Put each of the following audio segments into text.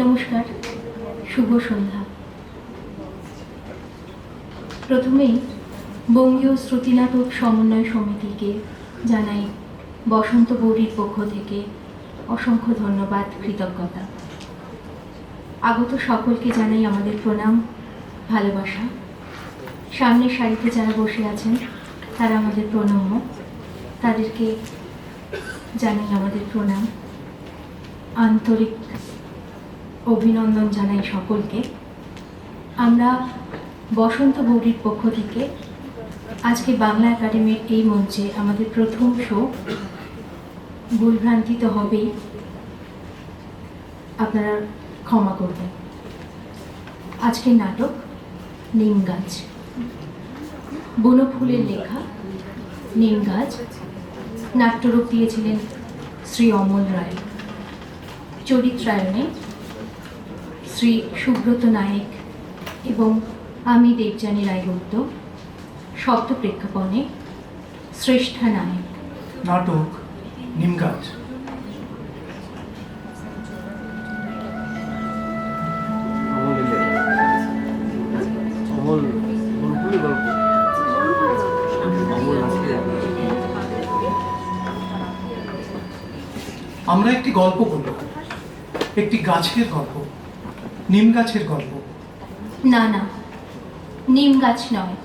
নমস্কার, শুভ সন্ধ্যা। প্রথমেই বঙ্গীয় শ্রুতিনাটক সমন্বয় সমিতিকে জানাই বসন্ত গৌরীর পক্ষ থেকে অসংখ্য ধন্যবাদ, কৃতজ্ঞতা। আগত সকলকে জানাই আমাদের প্রণাম, ভালোবাসা। সামনের সারিতে যারা বসে আছেন তারা আমাদের প্রণম্য, তাদেরকে জানাই আমাদের প্রণাম, আন্তরিক অভিনন্দন জানাই সকলকে। আমরা বসন্ত গৌরীর পক্ষ থেকে আজকে বাংলা একাডেমির এই মঞ্চে আমাদের প্রথম শো। ভুলভ্রান্তি তো হবেই, আপনারা ক্ষমা করবেন। আজকের নাটক নিম গাছ। বনফুলের লেখা নিম গাছ। নাট্যরূপ দিয়েছিলেন শ্রী অমল রায়। চরিত্রায়নে শ্রী সুব্রত নায়েক এবং আমি দেবযানী রায়গুপ্ত। শব্দ প্রেক্ষাপটে শ্রেষ্ঠা নায়েক। নাটক নিম গাছ। আমরা একটি গল্প বলব, একটি গাছের গল্প, নিম গাছের গল্প। না না, নিম গাছ নয়,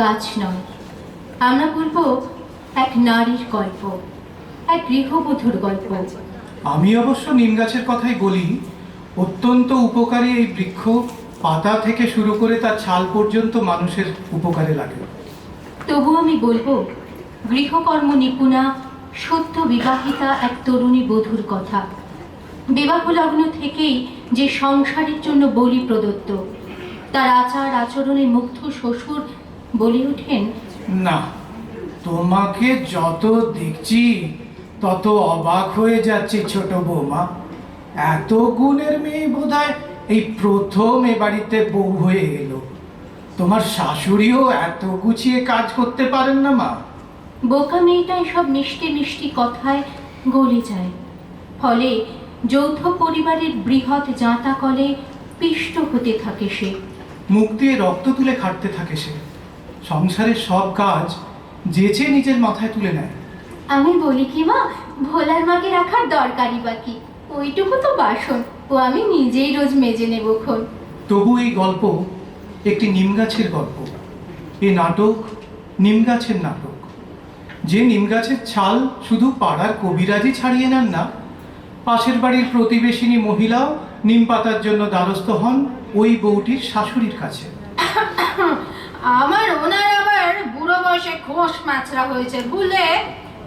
গাছ নয়। আমরা বলবো এক নারীর গল্প, এক গৃহবধূর গল্প। আমি অবশ্য নিম গাছের কথাই বলি। অত্যন্ত উপকারী এই বৃক্ষ, পাতা থেকে শুরু করে তার ছাল পর্যন্ত মানুষের উপকারে লাগে। তবু আমি বলবো গৃহকর্ম নিপুণা, সত্য বিবাহিতা এক তরুণী বধূর কথা। বিবাহ লগ্ন থেকেই যে সংসারের জন্য বলি প্রদত্ত, তার আচার আচরণে মুগ্ধ শ্বশুর বলে ওঠেন, না, তোমাকে যত দেখছি তত অবাক হয়ে যাচ্ছে ছোট বৌমা। এত গুণের মেয়ে বোধহয় এই প্রথম এ বাড়িতে বউ হয়ে এলো। তোমার শাশুড়িও এত গুছিয়ে কাজ করতে পারেন না মা? বোকা মেয়েটা এসব মিষ্টি মিষ্টি কথায় গলে যায়। ফলে যৌথ পরিবারের বৃহৎ জাঁতা কলে পিষ্ট হতে থাকে সে। মুখ দিয়ে রক্ত তুলে খাটতে থাকে সে। সংসারের সব কাজ যেচে নিজের মাথায় তুলে নেয়। আমি বলি কি মা, ভোলার মাকে রাখার দরকারই বাকি, ওইটুকু তো বাসন ও আমি নিজেই রোজ মেজে নেবক্ষণ। তবু এই গল্প একটি নিম গাছের গল্প। এই নাটক নিম গাছের নাটক। যে নিম গাছের ছাল শুধু পাড়ার কবিরাজি ছাড়িয়ে নেন না, পাশের বাড়ির প্রতিবেশিনী মহিলাও নিম পাতার জন্য দ্বারস্থ হন ওই বউটির শাশুড়ির কাছে। আমার ওনার আবার বুড়ো বয়সে খোস মাছরা হয়েছে বুঝলে,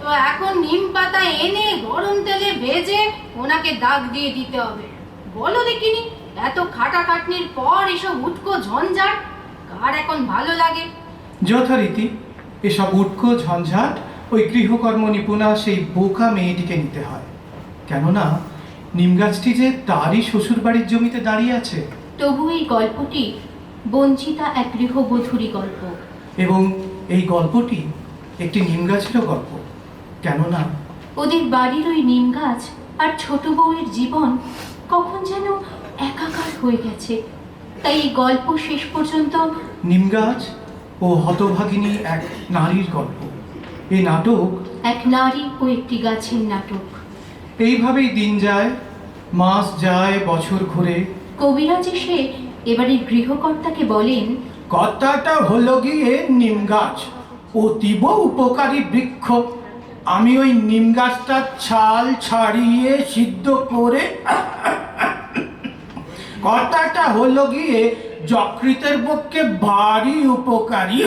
তো এখন নিম পাতা এনে গরম তেলে ভেজে ওনাকে দাগ দিয়ে দিতে হবে। বলো দেখিনি, এত খাটাখাটনির পর এসব উটকো ঝঞ্ঝাট কার এখন ভালো লাগে? যথারীতি এসব উটকো ঝঞ্ঝাট ওই গৃহকর্ম নিপুণা সেই বোকা মেয়েটিকে নিতে হয়। কেননা নিম গাছটি যে তারই শ্বশুর বাড়ির জমিতে দাঁড়িয়ে আছে। তবু এই গল্পটি বঞ্চিতা এক গৃহবধূরই গল্প। এবং এই গল্পটি একটি নিম গাছেরও গল্প। কেননা ওদের বাড়ির ওই নিম গাছ আর ছোট বউয়ের জীবন কখন যেন একাকার হয়ে গেছে। তাই এই গল্প শেষ পর্যন্ত নিম গাছ ও হতভাগিনী এক নারীর গল্প। এই নাটক এক নারী ও একটি গাছের নাটক। এইভাবেই দিন যায়, মাস যায়, বছর ঘুরে। কবিরাজ এসে এবারে গৃহকর্তাকে বলেন, কথাটা হলো গিয়ে নিম গাছ অতীব উপকারী বৃক্ষ। আমি ওই নিম গাছটার ছাল ছাড়িয়ে সিদ্ধ করে কথাটা হলো গিয়ে যকৃতের পক্ষে ভারী উপকারী।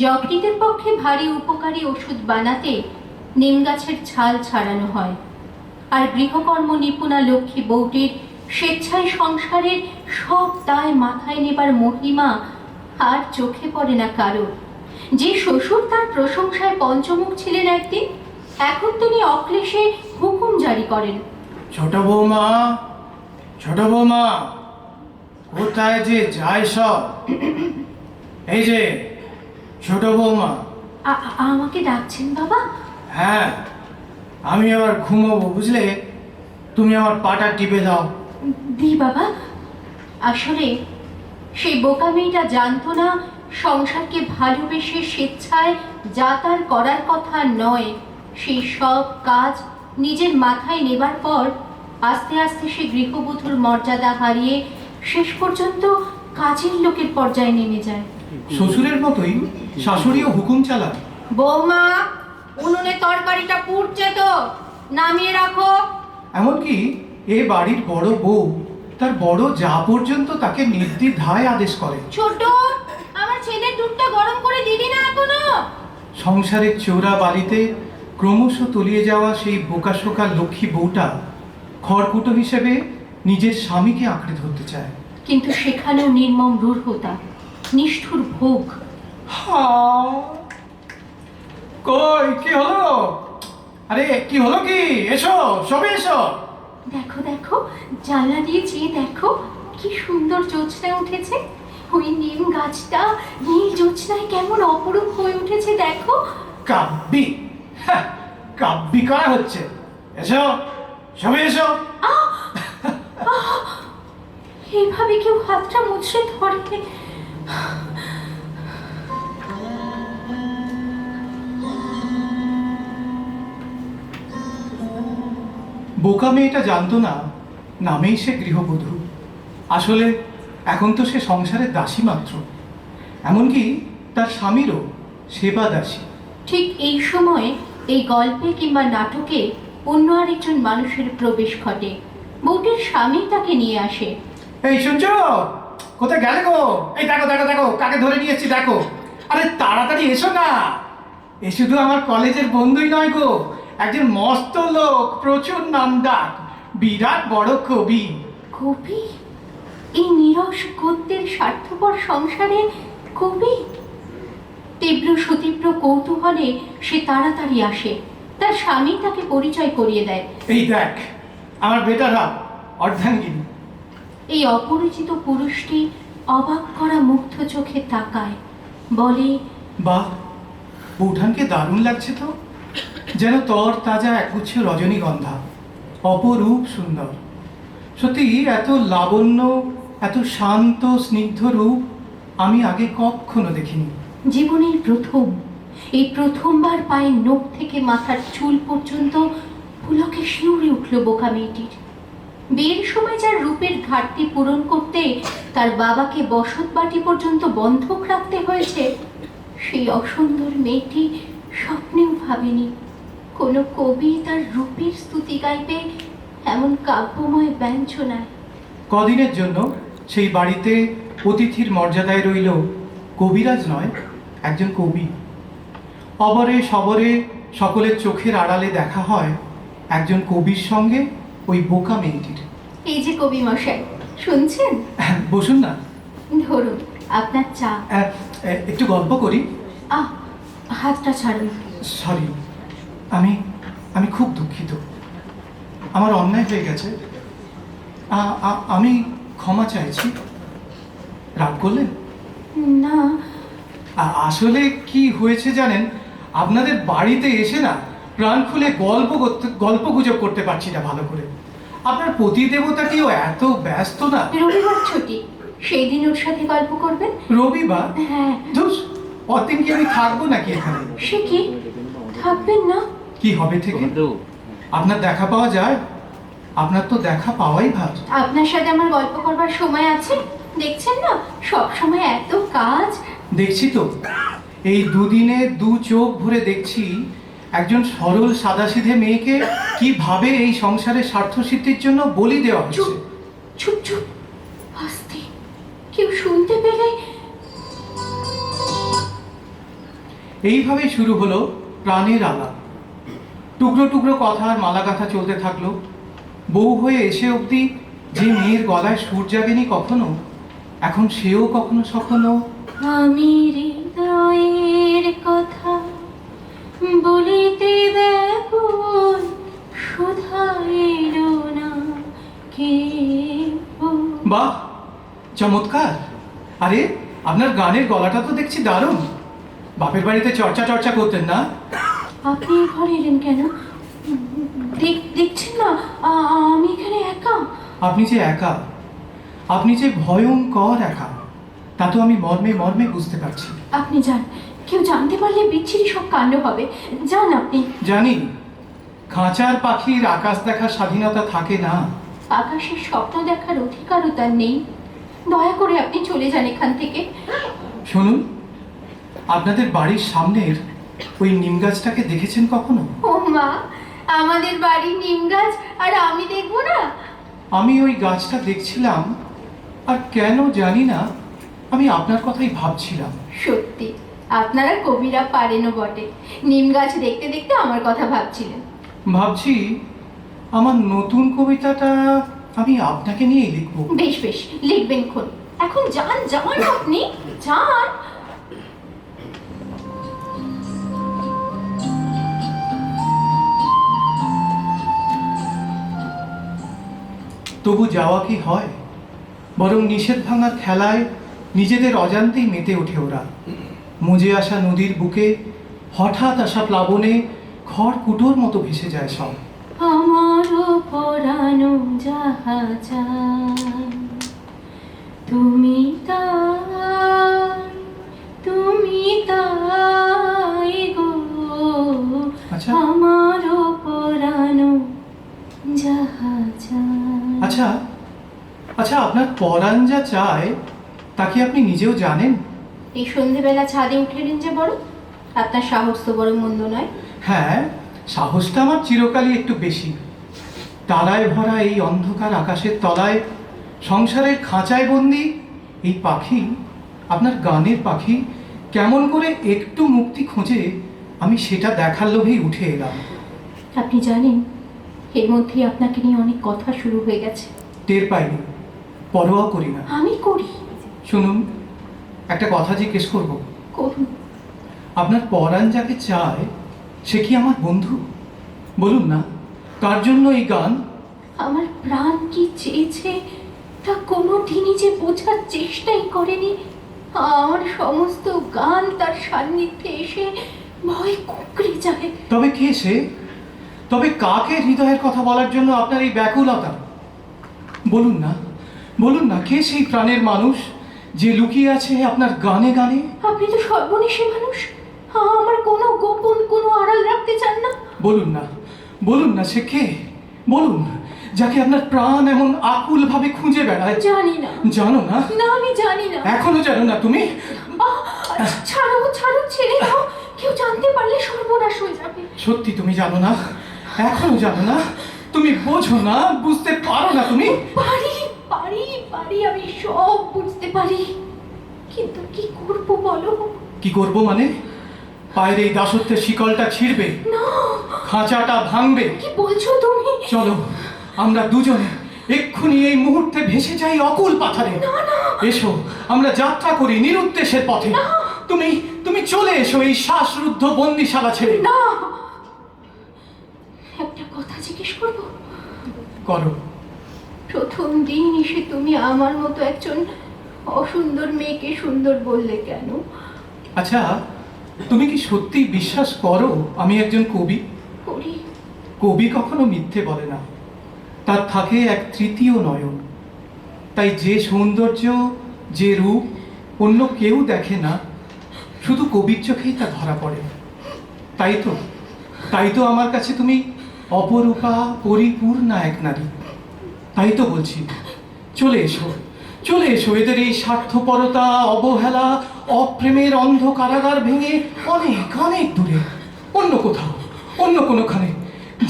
যকৃতের পক্ষে ভারী উপকারী ওষুধ বানাতে নিম গাছের ছাল ছাড়ানো হয়। আর গৃহকর্ম নিপুণা লক্ষ্মী বউটির স্বেচ্ছায় সংসারের সব দায় মাথায় নেবার মহিমা আর চোখে পড়ে না কারো। যে শ্বশুর তার প্রশংসায় পঞ্চমুখ ছিলেন একদিন, এখন তিনি অক্লেশে হুকুম জারি করেন, ছোট বৌমা, ছোট বৌমা, কোথায় যে যায় সব? এই যে ছোট বৌমা। আমাকে ডাকছেন বাবা? হ্যাঁ, আমি আবার ঘুমোবো বুঝলে। তুমি আমার পাটা টিপে দাও। দি বাবা। আসলে সেই বোকা মেয়েটা জানতো না সংসারকে ভালোবেসে স্বেচ্ছায় যা তার করার কথা নয়, সেই সব কাজ নিজের মাথায় নেবার পর আস্তে আস্তে সে গৃহবধূর মর্যাদা হারিয়ে শেষ পর্যন্ত কাজের লোকের পর্যায়ে নেমে যায়। শ্বশুরের মতোই শাশুড়িও হুকুম চালান। বৌমা, উনুনে তরকারিটা পুড়ছে তো, নামিয়ে রাখো। এমনকি এ বাড়ির বড় বউ তার বড় যা পর্যন্ত তাকে নির্দ্বিধায় আদেশ করে। ছোট, আমার ছেলের দুধটা গরম করে দিবি না এখনো? সংসারের চোরা বালিতে ক্রমশ তলিয়ে যাওয়া সেই বোকাশোকা লক্ষ্মী বউটা খড়কুটো হিসেবে নিজের স্বামীকে আঁকড়ে ধরতে চায়। কিন্তু সেখানেও নির্মম রূঢ়তা, নিষ্ঠুর ভোগ। কই কি হলো? আরে কি হলো কি? এসো, সবে এসো। দেখো দেখো, জানলা দিয়ে চেয়ে দেখো, কি সুন্দর জ্যোৎস্না উঠেছে। ওই নিম গাছটা নীল জ্যোৎস্নায় কেমন অপরূপ হয়ে উঠেছে দেখো। কাব্যি, হ্যাঁ, কাব্যি করা হচ্ছে। এসো, সবে এসো। এইভাবে কেউ হাতটা মুছড়ে ধরে? বোকা মেয়েটা জানতো না নামেই সে গৃহবধূ, আসলে এখন তো সে সংসারের দাসী মাত্র, এমনকি তার স্বামীরও সেবা দাসী। ঠিক এই সময় এই গল্পে কিংবা নাটকে অন্য আরেকজন মানুষের প্রবেশ ঘটে। বউটির স্বামী তাকে নিয়ে আসে। এই শুনছো? কোথায় গেলে গো? এই দেখো দেখো দেখো, কাকে ধরে নিয়েছি দেখো। আরে তাড়াতাড়ি এসো না। এ শুধু আমার কলেজের বন্ধুই নয় গো, একজন মস্ত লোক, প্রচুর নামডাক, বিরাট বড় কবি। কবি? এই নিরস গদ্যের স্বার্থপর সংসারে কবি? তীব্র সুতীব্র কৌতূহলে সে তাড়াতাড়ি আসে। তার স্বামী তাকে পরিচয় করিয়ে দেয়। এই দেখ আমার বেটারা, অর্ধাঙ্গিনী। এই অপরিচিত পুরুষটি অবাক করা মুগ্ধ চোখে তাকায়, বলে, বাহ, বৌঠানকে দারুণ লাগছে তো, যেন তর তাজা একগুচ্ছ রজনীগন্ধা, অপরূপ সুন্দর। সত্যি এত লাবণ্য, এত শান্ত স্নিগ্ধ রূপ আমি আগে কখনো দেখিনি। জীবনের প্রথম, এই প্রথমবার পায়ের নখ থেকে মাথার চুল পর্যন্ত পুলকে শিউরে উঠল বোকা মেয়েটির। বিয়ের সময় যার রূপের ঘাটতি পূরণ করতে তার বাবাকে বসত বাটি পর্যন্ত বন্ধক রাখতে হয়েছে, সেই অসুন্দর মেয়েটি স্বপ্নেও ভাবেনি কোনো কবি তার রূপের স্তুতি গাইবে এমন কাব্যময় ব্যঞ্জনায়। কদিনের জন্য সেই বাড়িতে অতিথির মর্যাদায় রইল কবিরাজ নয়, একজন কবি। অবরে সবরে সকলের চোখের আড়ালে দেখা হয় একজন কবির সঙ্গে ওই বোকা মেয়েটির। এই যে কবি মশাই, শুনছেন? বসুন না। ধরুন আপনার চা। একটু গল্প করি। হাতটা ছাড়ুন। সরি, আমি আমি খুব দুঃখিত, আমার অন্যায় হয়ে গেছে, আমি ক্ষমা চাইছি। রাগ করলেন? না। আসলে কি হয়েছে জানেন, আপনাদের বাড়িতে এসে না প্রাণ খুলে গল্প গুজব করতে পারছি না ভালো করে। আপনার পতি দেবতাটিও এত ব্যস্ত না। রবিবার ছুটি, সেই দিন ওর সাথে গল্প করবেন। রবিবার? হ্যাঁ। ধুস, অতদিন কি আমি থাকবো নাকি এখানে? সে কি, থাকবেন না? কি হবে থেকে? আপনার দেখা পাওয়া যায়? আপনার তো দেখা পাওয়াই ভালো। আপনার সাথে আমার গল্প করবার সময় আছে? দেখছেন না সব সময় এত কাজ। দেখছি তো, এই দুদিনে দু চোখ ভরে দেখছি একজন সরল সাদাসিধে মেয়েকে কিভাবে এই সংসারের স্বার্থ সিদ্ধির জন্য বলি দেওয়া হচ্ছে। চুপ চুপ চুপ, আস্তে, কেউ শুনতে পেলে। এইভাবেই শুরু হলো প্রাণের আলাপ। টুকরো টুকরো কথার মালা গাঁথা চলতে থাকলো। বউ হয়ে এসে অবধি যে মেয়ের গলায় সুর জাগেনি কখনো, এখন সেও কখনো সখনো আমি হৃদয়ের কথা বলিতে ব্যাকুল, সুধা এলো না কে। বাহ, চমৎকার। আরে আপনার গানের গলাটা তো দেখছি দারুণ। বাপের বাড়িতে চর্চা করতেন না? আপনি ঘরে এলেন কেন? দেখছেন না আমি এখানে একা। আপনি যে একা, আপনি যে ভয়ঙ্কর একা, তা তো আমি মর্মে মর্মে বুঝতে পারছি। আপনি যান, কেউ জানতে পারলে বিচ্ছিরি সব কাণ্ড হবে। যান আপনি। জানি, খাঁচার পাখির আকাশ দেখার স্বাধীনতা থাকে না। আকাশের স্বপ্ন দেখার অধিকারও তার নেই। দয়া করে আপনি চলে যান এখান থেকে। শুনুন, আপনাদের বাড়ির সামনের ওই নিম গাছটাকে দেখেছেন কখনো? ও মা, আমাদের বাড়ির নিম গাছ আর আমি দেখবো না? আমি ওই গাছটা দেখছিলাম, আর কেন জানি না আমি আপনার কথাই ভাবছিলাম। সত্যি, আপনারা কবিরা পারেনও বটে। নিম গাছ দেখতে দেখতে আমার কথা ভাবছিলেন। ভাবছি আমার নতুন কবিতাটা আমি আপনাকে নিয়েই লিখব। বেশ বেশ, লিখবেন খন। এখন যান যান, আপনি যান। তবু যাওয়া কি হয়? বরং নিষেধ ভাঙার খেলায় নিজেদের অজান্তেই মেতে ওঠে ওরা। মুজে আসা নদীর বুকে হঠাৎ আসা প্লাবনে খড় কুটোর মতো ভেসে যায় সব। আমারও পরানো যাহা চায়, তুমি তাই, তুমি তাই গো। আচ্ছা। আমারও পরানো যাহা চায়। আচ্ছা আচ্ছা, আপনার পরাণ যা চায় তা কি আপনি নিজেও জানেন? এই সন্ধেবেলা ছাদে উঠলেন যে বড়, আপনার সাহস তো বড় মন্দ নয়। হ্যাঁ, সাহসটা আমার চিরকালই একটু বেশি। তারায় ভরা এই অন্ধকার আকাশের তলায় সংসারের খাঁচায় বন্দি এই পাখি, আপনার গানের পাখি, কেমন করে একটু মুক্তি খোঁজে আমি সেটা দেখার লোভেই উঠে এলাম। আপনি জানেন, এর মধ্যেই আপনাকে নিয়ে অনেক কথা শুরু হয়ে গেছে। টের পাইনি, পরোয়া করি না। আমি করি। শুনুন, একটা কথা জিজ্ঞেস করব। করুন। আপনার পরাণ যাকে চায় সে কি আমার বন্ধু? বলুন না, কার জন্য এই গান? আমার প্রাণ কি চেয়েছে তা কোনো দিনই যে বোঝার চেষ্টাই করেনি। আমার সমস্ত গান তার সান্নিধ্যে এসে ভয় কুঁকড়ে যায়। তবে কে সে? তবে কাকে হৃদয়ের কথা বলার জন্য আপনার এই ব্যাকুলতা? বলুন না, বলুন না, কে সেই প্রাণের মানুষ যে লুকিয়ে আছে আপনার গানে গানে? আপনি তো সর্বনেশে মানুষ, আমার কোনো গোপন কোনো আড়াল রাখতে চান না। বলুন না, বলুন না, সে কে? বলুন, যাকে আপনার প্রাণ এমন আকুল ভাবে খুঁজে বেড়ায়। জানি না। জানো না? না, আমি জানি না। এখনো জানো না তুমি? ছাড়ো ছাড়ো, ছেড়ে দাও। কেউ জানতে পারলে সর্বনাশ হয়ে যাবে। সত্যি তুমি জানো না? এখনো জানো না? তুমি বোঝো না, বুঝতে পারো না তুমি? পারি পারি পারি, আমি সব বুঝতে পারি, কিন্তু কি করবো বলো? কি করব মানে? পায়ের এই দাসত্বের শিকলটা ছিঁড়বে, না। খাঁচাটা ভাঙবে। কি বলছো তুমি? চলো, আমরা দুজনে এক্ষুনি এই মুহূর্তে ভেসে যাই অকুল পাথারে। এসো, আমরা যাত্রা করি নিরুদ্দেশের পথে। তুমি তুমি চলে এসো এই শ্বাসরুদ্ধ বন্দিশালা ছেড়ে। না, একটা কথা জিজ্ঞেস করবো? করো। প্রথম দিন এসে তুমি আমার মতো একজন অসুন্দর মেয়েকে সুন্দর বললে কেন? আচ্ছা, তুমি কি সত্যি বিশ্বাস করো আমি একজন কবি? করি। কবি কখনো মিথ্যে বলে না, তার থাকে এক তৃতীয় নয়ন। তাই যে সৌন্দর্য, যে রূপ অন্য কেউ দেখে না, শুধু কবির চোখেই তা ধরা পড়ে। তাই তো আমার কাছে তুমি অপরূপা, পরিপূর্ণা এক নারী। তাই তো বলছি, চলে এসো, চলে এসো এদের এই স্বার্থপরতা, অবহেলা, অপ্রেমের অন্ধ কারাগার ভেঙে অনেক অনেক দূরে, অন্য কোথাও, অন্য কোনোখানে,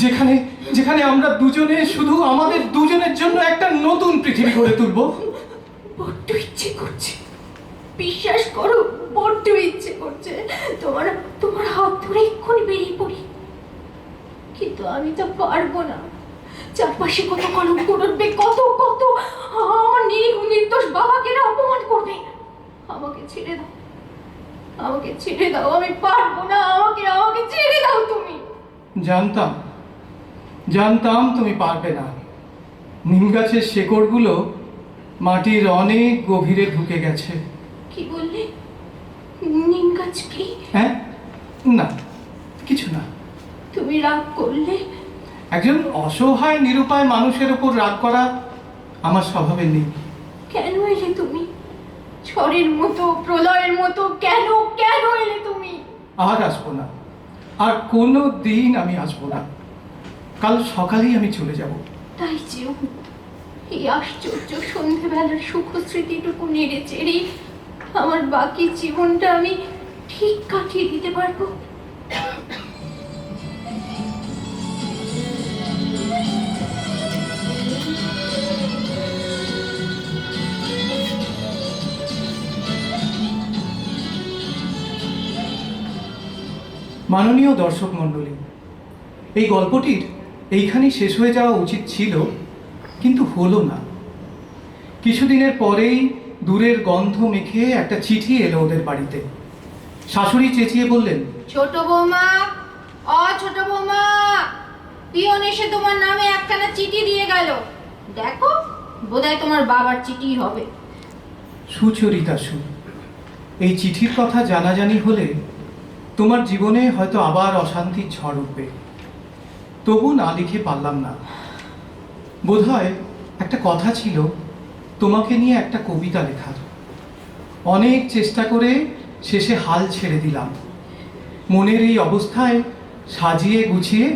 যেখানে যেখানে আমরা দুজনে শুধু আমাদের দুজনের জন্য একটা নতুন পৃথিবী গড়ে তুলবো। বড্ড ইচ্ছে করছে, বিশ্বাস করো, বড্ড ইচ্ছে করছে তোমার তোমার হাত ধরে এক্ষুনি বেরিয়ে পড়ি, কিন্তু আমি তো পারবো না। চারপাশে কত কলঙ্ক উঠবে, কত কত আমার নিরীহ নির্দোষ বাবাকে অপমান করবে। আমাকে ছেড়ে দাও, আমাকে ছেড়ে দাও, আমি পারবো না। আমাকে আমাকে ছেড়ে দাও তুমি। জানতাম জানতাম তুমি পারবে না। নিম গাছের শেকড়গুলো মাটির অনেক গভীরে ঢুকে গেছে। কি বললে? নিম গাছ কি? হ্যাঁ, না, কিছু না। তুমি রাগ করলে? একজন অসহায় নিরুপায় মানুষের উপর রাগ করা আমার স্বভাবে নেই। কেন এলে তুমি? ঝড়ের মতো, প্রলয়ের মতো কেন কেন এলে তুমি? আর আসবো না, আর কোনো দিন আমি আসবো না। কাল সকালেই আমি চলে যাব। তাই যেও। এই আশ্চর্য সন্ধেবেলার সুখ স্মৃতিটুকু নেড়ে চেড়ে আমার বাকি জীবনটা আমি ঠিক কাটিয়ে দিতে পারবো। মাননীয় দর্শক মণ্ডলী, এই গল্পটির এইখানেই শেষ হয়ে যাওয়া উচিত ছিল, কিন্তু হলো না। কিছুদিনের পরেই দূরের গন্ধ মেখে একটা চিঠি এলো ওদের বাড়িতে। শাশুড়ি চেঁচিয়ে বললেন, ছোট বৌমা, ছোট বৌমা, পিয়ন এসে তোমার নামে একখানা চিঠি দিয়ে গেল। দেখো, বোধহয় তোমার বাবার চিঠি হবে। সুচরিতা সু, এই চিঠির কথা জানাজানি হলে তোমার জীবনে হয়তো আবার অশান্তির ঝড় উঠবে। তবু না লিখে পারলাম না। বোধহয় একটা কথা ছিল তোমাকে নিয়ে একটা কবিতা লেখার। অনেক চেষ্টা করে শেষে হাল ছেড়ে দিলাম। মনের এই অবস্থায় সাজিয়ে গুছিয়ে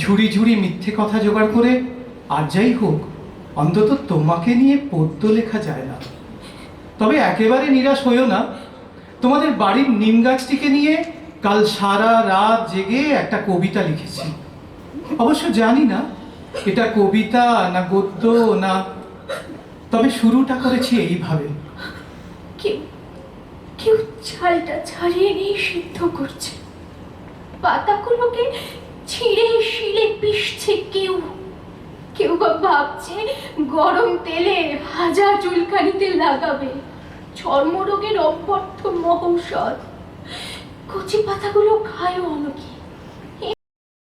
ঝুড়ি ঝুড়ি মিথ্যে কথা জোগাড় করে, আর যাই হোক, অন্তত তোমাকে নিয়ে পদ্য লেখা যায় না। তবে একেবারে নিরাশ হইও না, তোমাদের বাড়ির নিম গাছটিকে নিয়ে কাল সারা রাত জেগে একটা কবিতা লিখেছি। অবশ্য জানি না এটা কবিতা না গদ্য না, তবে শুরুটা করেছি এইভাবে। কেউ কেউ ছালটা ছাড়িয়ে নিয়ে সিদ্ধ করছে, পাতাগুলোকে ছিঁড়ে শিলে পিষছে। কেউ কেউ বা ভাবছে গরম তেলে ভাজা চুলকানিতে লাগাবে, চর্মরোগের অব্যর্থ মহৌষধ। কচি পাতাগুলো খায়ও অনেকে।